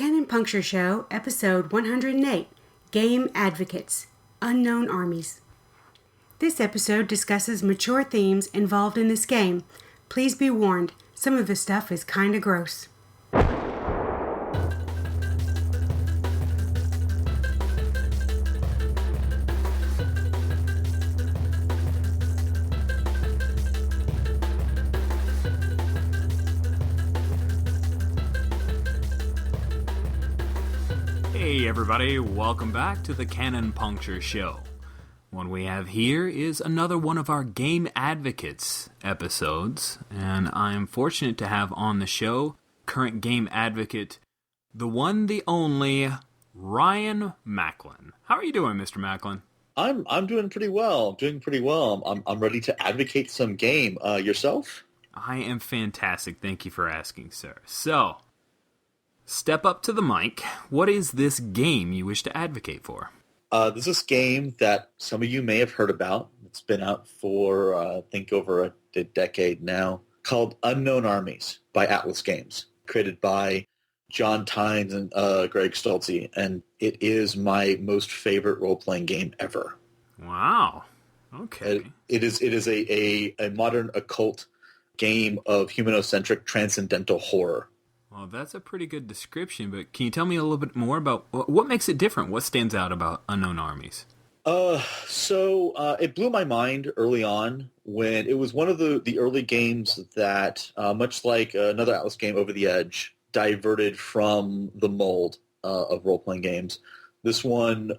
Canon Puncture Show, Episode 108, Game Advocates, Unknown Armies. This episode discusses mature themes involved in this game. Please be warned, some of the stuff is kinda gross. Hey everybody, welcome back to the Canon Puncture Show. What we have here is another one of our Game Advocates episodes, and I am fortunate to have on the show current Game Advocate, the one, the only, Ryan Macklin. How are you doing, Mr. Macklin? I'm doing pretty well. I'm ready to advocate some game. Yourself? I am fantastic. Thank you for asking, sir. So, step up to the mic. What is this game you wish to advocate for? This is a game that some of you may have heard about. It's been out for, I think, over a decade now, called Unknown Armies by Atlas Games, created by John Tynes and Greg Stolze, and it is my most favorite role-playing game ever. Wow. Okay. It is a modern occult game of humanocentric transcendental horror. Well, that's a pretty good description, but can you tell me a little bit more about what makes it different? What stands out about Unknown Armies? So it blew my mind early on when it was one of the early games that, much like another Atlas game, Over the Edge, diverted from the mold of role-playing games. This one,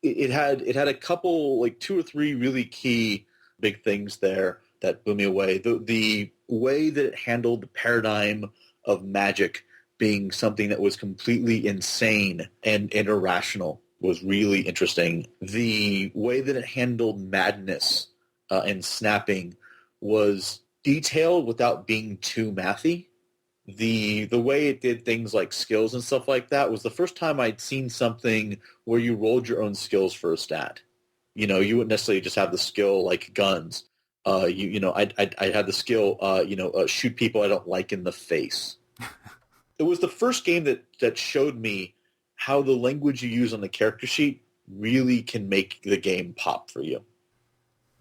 it had a couple, like 2 or 3 really key big things there that blew me away. The way that it handled the paradigm of magic being something that was completely insane and irrational was really interesting. The way that it handled madness and snapping was detailed without being too mathy. The way it did things like skills and stuff like that was the first time I'd seen something where you rolled your own skills for a stat. You know, you wouldn't necessarily just have the skill like guns. I'd have the skill, shoot people I don't like in the face. It was the first game that showed me how the language you use on the character sheet really can make the game pop for you.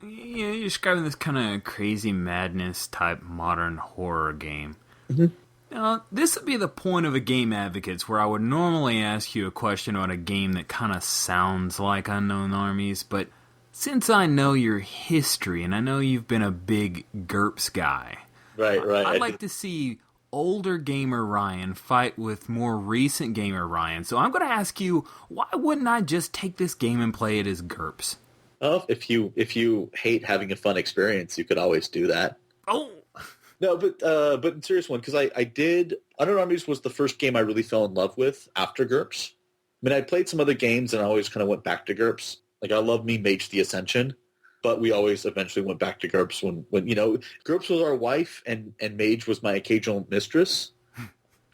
Yeah, you're describing this kind of crazy madness type modern horror game. Mm-hmm. Now, this would be the point of a Game Advocates where I would normally ask you a question about a game that kind of sounds like Unknown Armies, but since I know your history and I know you've been a big GURPS guy, right, I'd like to see older gamer Ryan fight with more recent gamer Ryan. So I'm going to ask you, why wouldn't I just take this game and play it as GURPS? Well, if you hate having a fun experience, you could always do that. Oh! No, but in serious one, because I did, Unknown Armies was the first game I really fell in love with after GURPS. I mean, I played some other games and I always kind of went back to GURPS. Like, I love me Mage the Ascension, but we always eventually went back to GURPS when GURPS was our wife and Mage was my occasional mistress.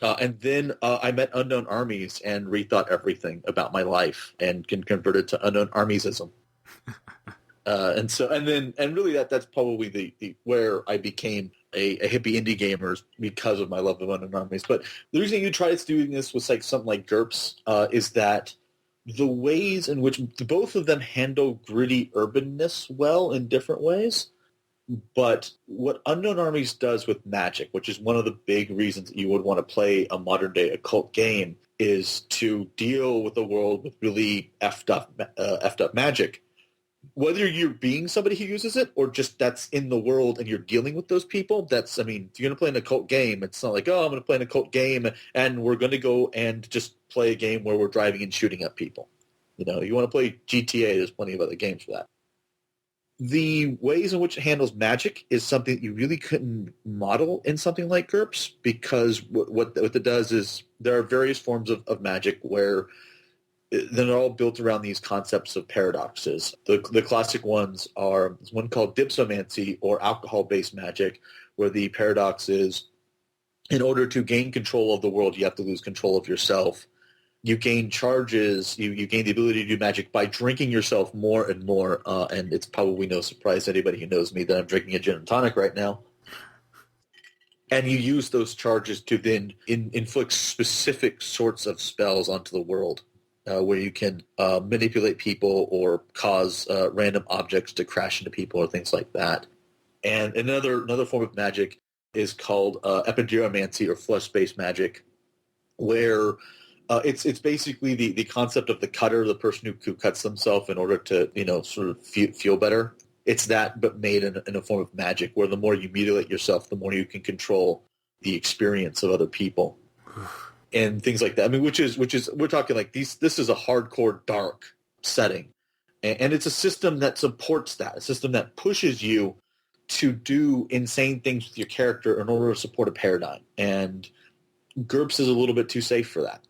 And then I met Unknown Armies and rethought everything about my life and converted to Unknown Armiesism. And really that's probably the where I became a hippie indie gamer because of my love of Unknown Armies. But the reason you tried doing this with like something like GURPS is that the ways in which both of them handle gritty urbanness well in different ways. But what Unknown Armies does with magic, which is one of the big reasons that you would want to play a modern-day occult game, is to deal with a world with really effed up magic. Whether you're being somebody who uses it or just that's in the world and you're dealing with those people, if you're going to play an occult game, it's not like, oh, I'm going to play an occult game and we're going to go and just play a game where we're driving and shooting at people. You know, you want to play GTA, there's plenty of other games for that. The ways in which it handles magic is something that you really couldn't model in something like GURPS because what it does is there are various forms of magic where they're all built around these concepts of paradoxes. The classic ones are one called dipsomancy or alcohol-based magic, where the paradox is in order to gain control of the world, you have to lose control of yourself. You gain charges, you gain the ability to do magic by drinking yourself more and more, and it's probably no surprise to anybody who knows me that I'm drinking a gin and tonic right now. And you use those charges to then inflict specific sorts of spells onto the world, where you can manipulate people or cause random objects to crash into people or things like that. And another form of magic is called epigeomancy, or flesh-based magic, where it's basically the concept of the cutter, the person who cuts themselves in order to sort of feel better. It's that, but made in a form of magic, where the more you mutilate yourself, the more you can control the experience of other people, and things like that. I mean, which is we're talking like this is a hardcore dark setting, and it's a system that supports that, a system that pushes you to do insane things with your character in order to support a paradigm. And GURPS is a little bit too safe for that.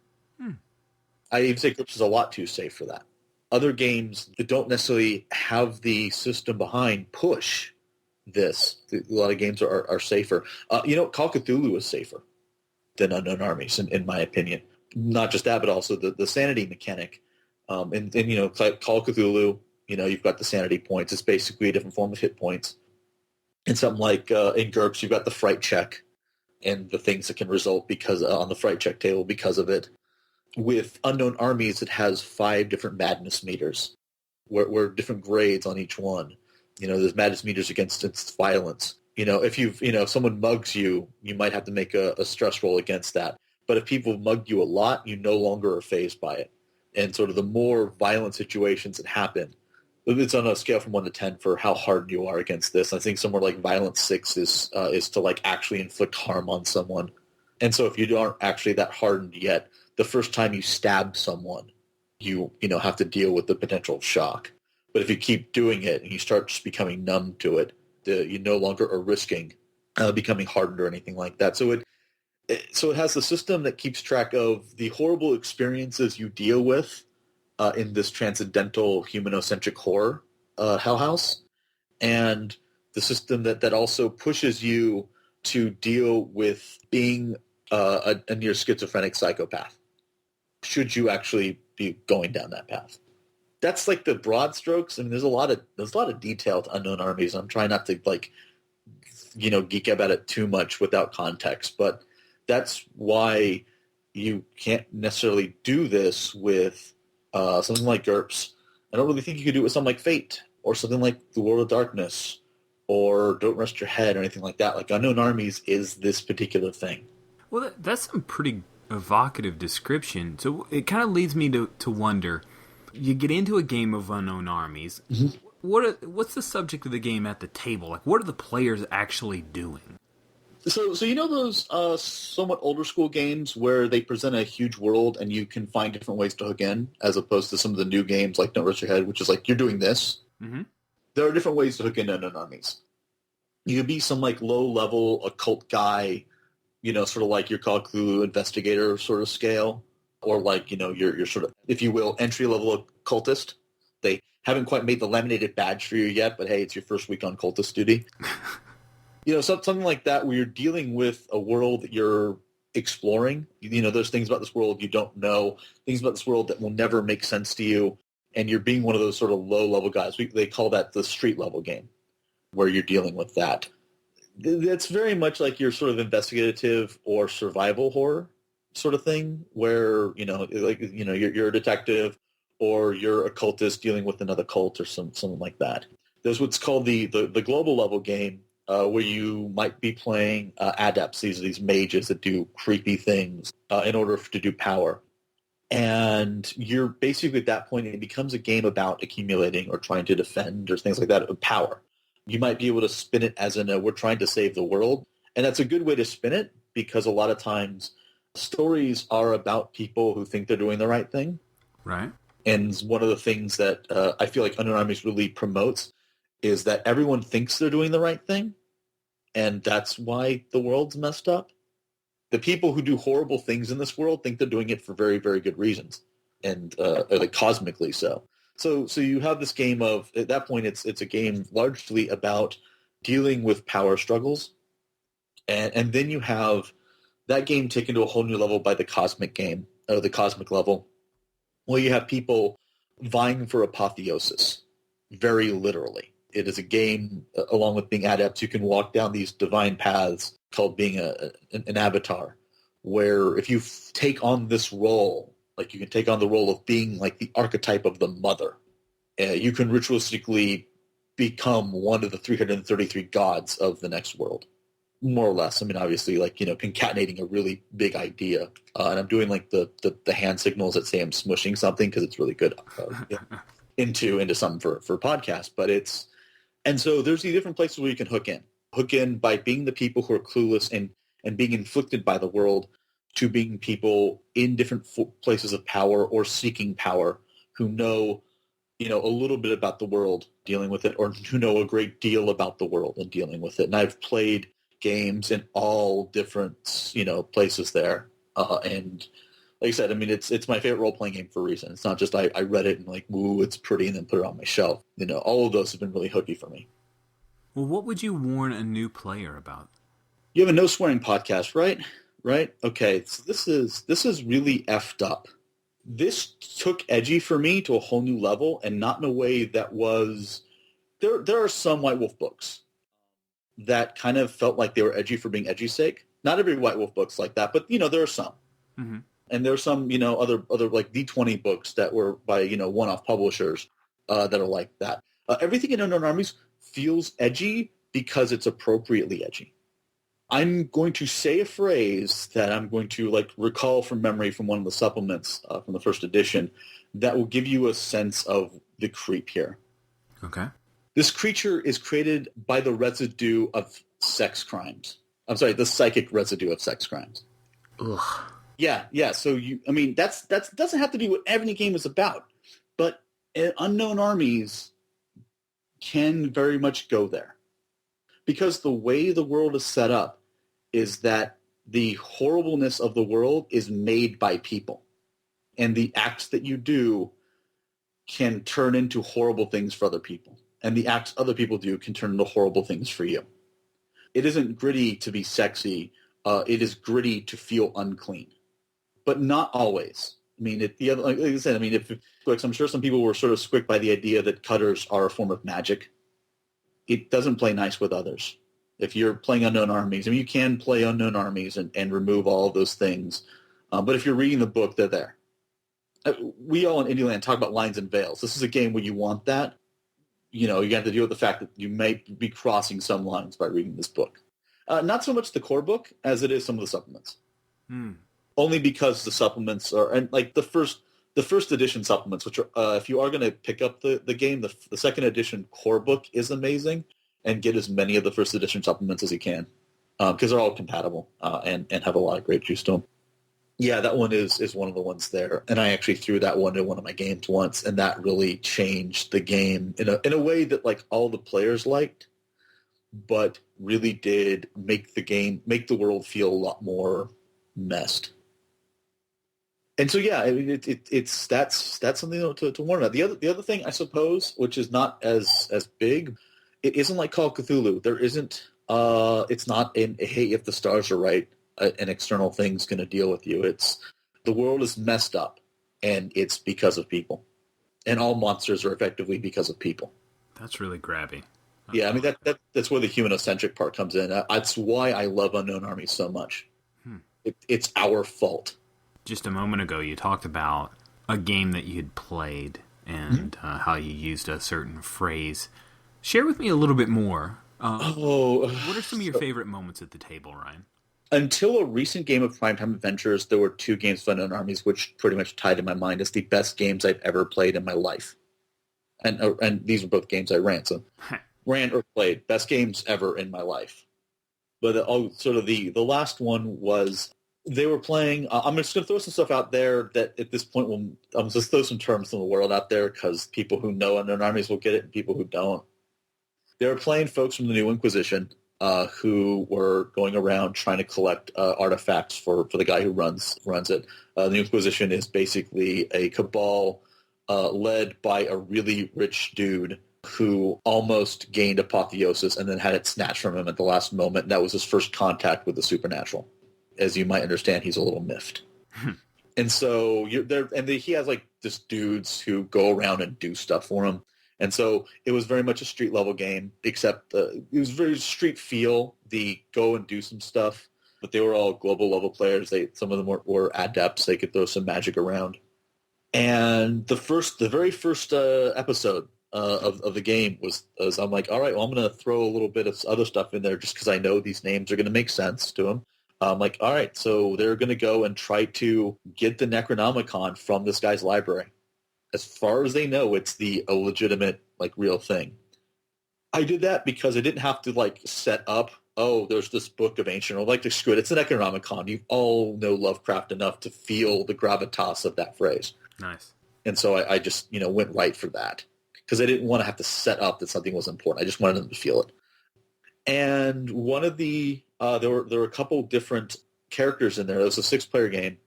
I even say GURPS is a lot too safe for that. Other games that don't necessarily have the system behind push this. A lot of games are safer. Call of Cthulhu is safer than Unknown Armies, in my opinion. Not just that, but also the sanity mechanic. Call of Cthulhu, you've got the sanity points. It's basically a different form of hit points. And something like in GURPS, you've got the fright check and the things that can result because on the fright check table because of it. With Unknown Armies, it has 5 different madness meters, where different grades on each one. There's madness meters against its violence. If someone mugs you, you might have to make a stress roll against that. But if people mug you a lot, you no longer are fazed by it. And sort of the more violent situations that happen, it's on a scale from 1 to 10 for how hardened you are against this. I think somewhere like Violence 6 is to like actually inflict harm on someone. And so if you aren't actually that hardened yet, the first time you stab someone, you have to deal with the potential shock. But if you keep doing it and you start just becoming numb to it, you no longer are risking becoming hardened or anything like that. So it has the system that keeps track of the horrible experiences you deal with in this transcendental humanocentric horror hell house, and the system that also pushes you to deal with being a near schizophrenic psychopath, should you actually be going down that path. That's like the broad strokes. I mean, there's a lot of detail to Unknown Armies. I'm trying not to geek about it too much without context, but that's why you can't necessarily do this with something like GURPS. I don't really think you could do it with something like Fate or something like The World of Darkness or Don't Rest Your Head or anything like that. Like Unknown Armies is this particular thing. Well, that's some pretty evocative description. So it kind of leads me to wonder, you get into a game of Unknown Armies. Mm-hmm. What's the subject of the game at the table? Like, what are the players actually doing? So those somewhat older school games where they present a huge world and you can find different ways to hook in, as opposed to some of the new games like Don't Rest Your Head, which is like, you're doing this. Mm-hmm. There are different ways to hook into Unknown Armies. You could be some like low-level occult guy, sort of like your Call of Cthulhu investigator sort of scale, or like, you're sort of, if you will, entry-level occultist. They haven't quite made the laminated badge for you yet, but hey, it's your first week on cultist duty. Something like that, where you're dealing with a world that you're exploring. There's things about this world you don't know, things about this world that will never make sense to you, and you're being one of those sort of low-level guys. They call that the street-level game, where you're dealing with that. That's very much like your sort of investigative or survival horror sort of thing, where you're a detective or you're a cultist dealing with another cult or something like that. There's what's called the global level game, where you might be playing adepts. These are these mages that do creepy things in order to do power. And you're basically at that point, it becomes a game about accumulating or trying to defend or things like that of power. You might be able to spin it as we're trying to save the world. And that's a good way to spin it, because a lot of times stories are about people who think they're doing the right thing. Right. And one of the things that I feel like Unknown Armies really promotes is that everyone thinks they're doing the right thing, and that's why the world's messed up. The people who do horrible things in this world think they're doing it for very, very good reasons, and like cosmically so. So you have this game of, at that point, it's a game largely about dealing with power struggles, and then you have that game taken to a whole new level by the cosmic game, or the cosmic level, where you have people vying for apotheosis, very literally. It is a game, along with being adepts, you can walk down these divine paths called being an avatar, where if you take on this role, like you can take on the role of being like the archetype of the mother, you can ritualistically become one of the 333 gods of the next world, more or less. I mean, obviously, like, concatenating a really big idea. And I'm doing like the hand signals that say I'm smushing something because it's really good into something for podcasts. But and so there's these different places where you can hook in. Hook in by being the people who are clueless and being inflicted by the world, to being people in different places of power or seeking power who know, a little bit about the world, dealing with it, or who know a great deal about the world and dealing with it. And I've played games in all different, places there. And like I said, I mean, it's my favorite role-playing game for a reason. It's not just I read it and like, woo, it's pretty, and then put it on my shelf. All of those have been really hooky for me. Well, what would you warn a new player about? You have a no swearing podcast, right? Right? Okay, so this is really effed up. This took edgy for me to a whole new level, and not in a way that was... There are some White Wolf books that kind of felt like they were edgy for being edgy's sake. Not every White Wolf book's like that, but, there are some. Mm-hmm. And there are some, other like D20 books that were by, one-off publishers that are like that. Everything in Unknown Armies feels edgy because it's appropriately edgy. I'm going to say a phrase that I'm going to recall from memory from one of the supplements from the first edition that will give you a sense of the creep here. Okay. This creature is created by the residue of sex crimes. I'm sorry, the psychic residue of sex crimes. Ugh. Yeah. So that doesn't have to be what every game is about, but Unknown Armies can very much go there, because the way the world is set up is that the horribleness of the world is made by people, and the acts that you do can turn into horrible things for other people, and the acts other people do can turn into horrible things for you. It isn't gritty to be sexy. It is gritty to feel unclean, but not always. I mean, like I said, I mean, I'm sure some people were sort of squicked by the idea that cutters are a form of magic. It doesn't play nice with others. If you're playing Unknown Armies, I mean, you can play Unknown Armies and remove all of those things. But if you're reading the book, they're there. We all in Indieland talk about lines and veils. This is a game where you want that. You have to deal with the fact that you may be crossing some lines by reading this book. Not so much the core book as it is some of the supplements. Only because the supplements are, and like the first edition supplements, which are, if you are going to pick up the game, the second edition core book is amazing, and get as many of the first edition supplements as you can, because they're all compatible and have a lot of great juice to them. Yeah, that one is one of the ones there, and I actually threw that one in one of my games once, and that really changed the game in a way that like all the players liked, but really did make the world feel a lot more messed. And so, yeah, I mean, that's something to warn about. The other thing, I suppose, which is not as big, it isn't like Call of Cthulhu. There isn't. It's not hey, if the stars are right, an external thing's going to deal with you. It's the world is messed up, and it's because of people, and all monsters are effectively because of people. That's really grabby. Yeah, I mean that's where the humanocentric part comes in. That's why I love Unknown Armies so much. It's our fault. Just a moment ago, you talked about a game that you had played and how you used a certain phrase. Share with me a little bit more. What are some of your favorite moments at the table, Ryan? Until a recent game of Primetime Adventures, there were two games of Unknown Armies which pretty much tied in my mind as the best games I've ever played in my life. And these were both games I ran. So ran or played. Best games ever in my life. But the last one was... They were playing... I'm just going to throw some stuff out there that at this point I'm just throw some terms from the world out there because people who know Unknown Armies will get it and people who don't. They were playing folks from the New Inquisition who were going around trying to collect artifacts for the guy who runs it. The New Inquisition is basically a cabal led by a really rich dude who almost gained apotheosis and then had it snatched from him at the last moment. And that was his first contact with the supernatural. As you might understand, he's a little miffed. And so he has like just dudes who go around and do stuff for him. And so it was very much a street level game, except it was very street feel, the go and do some stuff. But they were all global level players. Some of them were adepts. They could throw some magic around. And the very first episode of the game was I'm like, all right, well, I'm going to throw a little bit of other stuff in there just because I know these names are going to make sense to them. I'm like, all right, so they're going to go and try to get the Necronomicon from this guy's library. As far as they know, it's a legitimate, like, real thing. I did that because I didn't have to, like, set up, oh, there's this book of ancient, or like, screw it, it's an Necronomicon. You all know Lovecraft enough to feel the gravitas of that phrase. Nice. And so I just, went right for that because I didn't want to have to set up that something was important. I just wanted them to feel it. And one of the there were a couple different characters in there. It was a 6-player game.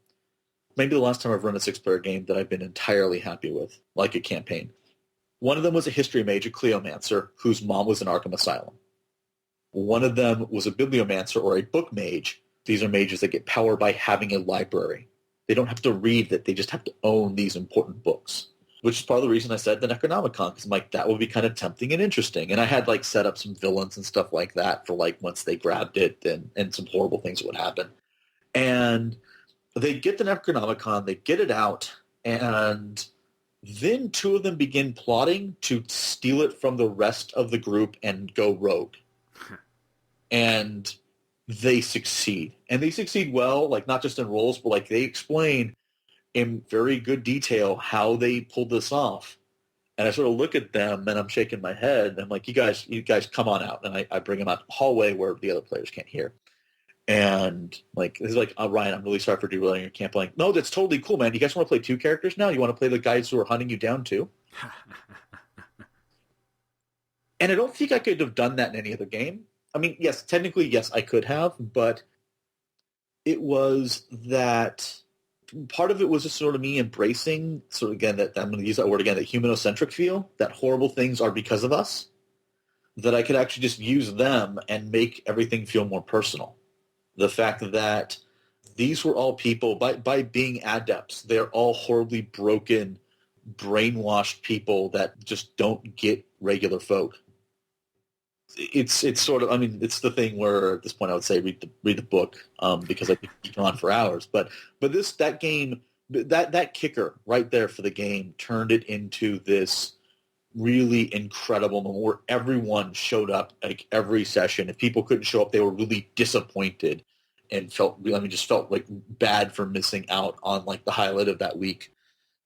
Maybe the last time I've run a 6-player game that I've been entirely happy with, like a campaign. One of them was a history mage, a Cleomancer, whose mom was in Arkham Asylum. One of them was a bibliomancer or a book mage. These are mages that get power by having a library. They don't have to read that. They just have to own these important books, which is part of the reason I said the Necronomicon, because I'm like, that would be kind of tempting and interesting. And I had, like, set up some villains and stuff like that for, like, once they grabbed it and some horrible things would happen. And they get the Necronomicon, they get it out, and then 2 of them begin plotting to steal it from the rest of the group and go rogue. And they succeed. And they succeed well, like, not just in roles, but, like, they explain in very good detail how they pulled this off. And I sort of look at them, and I'm shaking my head, and I'm like, you guys come on out. And I bring them out the hallway where the other players can't hear. And, like, it's like, oh, Ryan, I'm really sorry for derailing your camp. Like, no, that's totally cool, man. You guys want to play 2 characters now? You want to play the guys who are hunting you down too? And I don't think I could have done that in any other game. I mean, yes, technically, yes, I could have, but it was that part of it was just sort of me embracing, sort of, again, that I'm going to use that word again, that humanocentric feel, that horrible things are because of us, that I could actually just use them and make everything feel more personal. The fact that these were all people, by being adepts, they're all horribly broken, brainwashed people that just don't get regular folk. It's sort of, I mean, it's the thing where at this point I would say read the book because I could be on for hours. But that game, that kicker right there for the game turned it into this really incredible moment where everyone showed up, like, every session. If people couldn't show up, they were really disappointed and felt like bad for missing out on, like, the highlight of that week.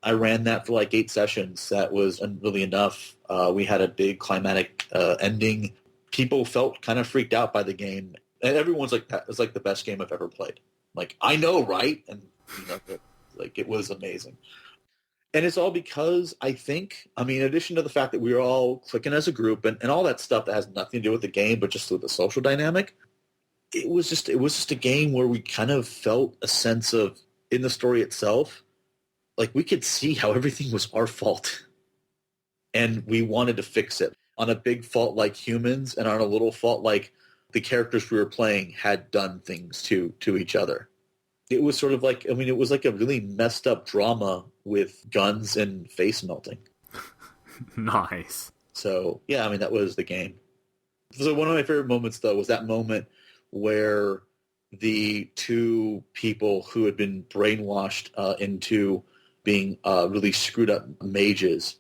I ran that for like 8 sessions. That was really enough. We had a big climatic ending. People felt kind of freaked out by the game, and everyone's like, "That was like the best game I've ever played." Like, I know, right? And it was amazing. And it's all because I think, I mean, in addition to the fact that we were all clicking as a group and all that stuff that has nothing to do with the game, but just with the social dynamic, it was just a game where we kind of felt a sense of, in the story itself, like, we could see how everything was our fault, and we wanted to fix it. On a big fault like humans, and on a little fault like the characters we were playing had done things to each other. It was sort of like, I mean, it was like a really messed up drama with guns and face melting. Nice. So, yeah, I mean, that was the game. So one of my favorite moments, though, was that moment where the 2 people who had been brainwashed into being really screwed up mages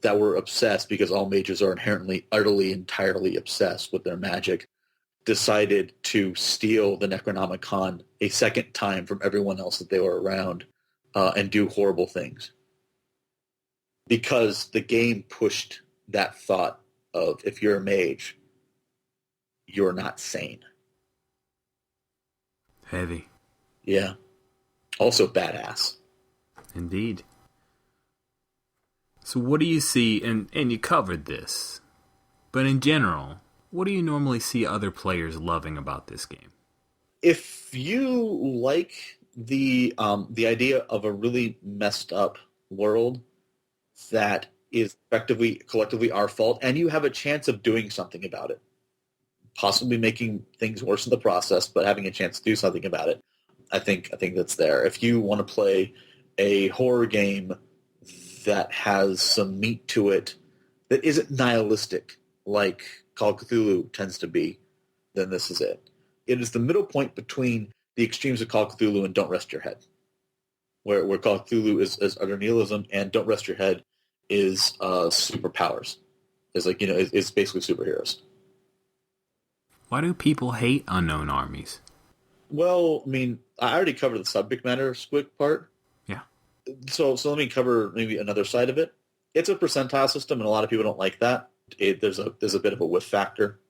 that were obsessed, because all mages are inherently, utterly, entirely obsessed with their magic, decided to steal the Necronomicon a second time from everyone else that they were around and do horrible things. Because the game pushed that thought of, if you're a mage, you're not sane. Heavy. Yeah. Also badass. Indeed. So what do you see, and you covered this, but in general, what do you normally see other players loving about this game? If you like the idea of a really messed up world that is effectively, collectively our fault, and you have a chance of doing something about it, possibly making things worse in the process, but having a chance to do something about it, I think that's there. If you want to play a horror game that has some meat to it, that isn't nihilistic like Call of Cthulhu tends to be, then this is it. It is the middle point between the extremes of Call of Cthulhu and Don't Rest Your Head, where Call of Cthulhu is utter nihilism and Don't Rest Your Head is superpowers. It's like, it's basically superheroes. Why do people hate Unknown Armies? Well, I mean, I already covered the subject matter squick part. Yeah. So let me cover maybe another side of it. It's a percentile system, and a lot of people don't like that. There's a bit of a whiff factor.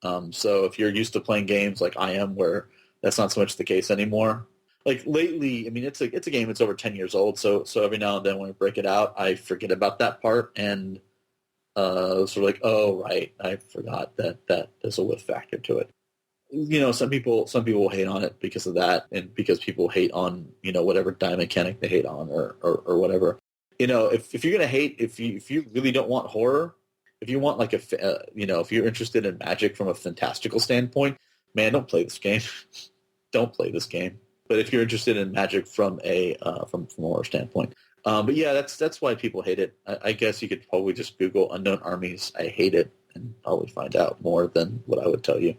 So if you're used to playing games like I am, where that's not so much the case anymore. Like lately, I mean, it's a game that's over 10 years old. So every now and then when I break it out, I forget about that part and sort of like, oh right, I forgot that there's a whiff factor to it. Some people will hate on it because of that, and because people hate on whatever die mechanic they hate on or whatever. If you're gonna hate, if you really don't want horror, if you want like if you're interested in magic from a fantastical standpoint, man, don't play this game. Don't play this game. But if you're interested in magic from a horror standpoint, but yeah, that's why people hate it. I guess you could probably just Google Unknown Armies, I hate it, and probably find out more than what I would tell you.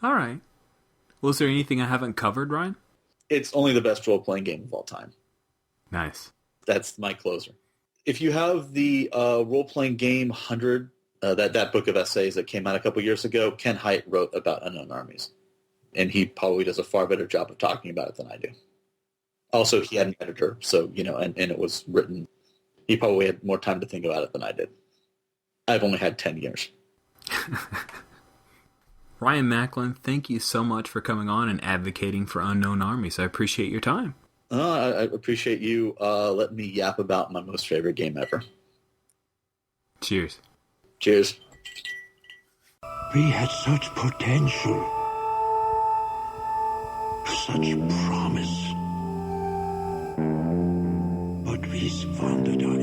All right. Well, is there anything I haven't covered, Ryan? It's only the best role-playing game of all time. Nice. That's my closer. If you have the role-playing game 100, that book of essays that came out a couple years ago, Ken Hite wrote about Unknown Armies. And he probably does a far better job of talking about it than I do. Also, he had an editor, so, and it was written. He probably had more time to think about it than I did. I've only had 10 years. Ryan Macklin, thank you so much for coming on and advocating for Unknown Armies. I appreciate your time. I appreciate you letting me yap about my most favorite game ever. Cheers. Cheers. We had such potential, such promise, but we squandered our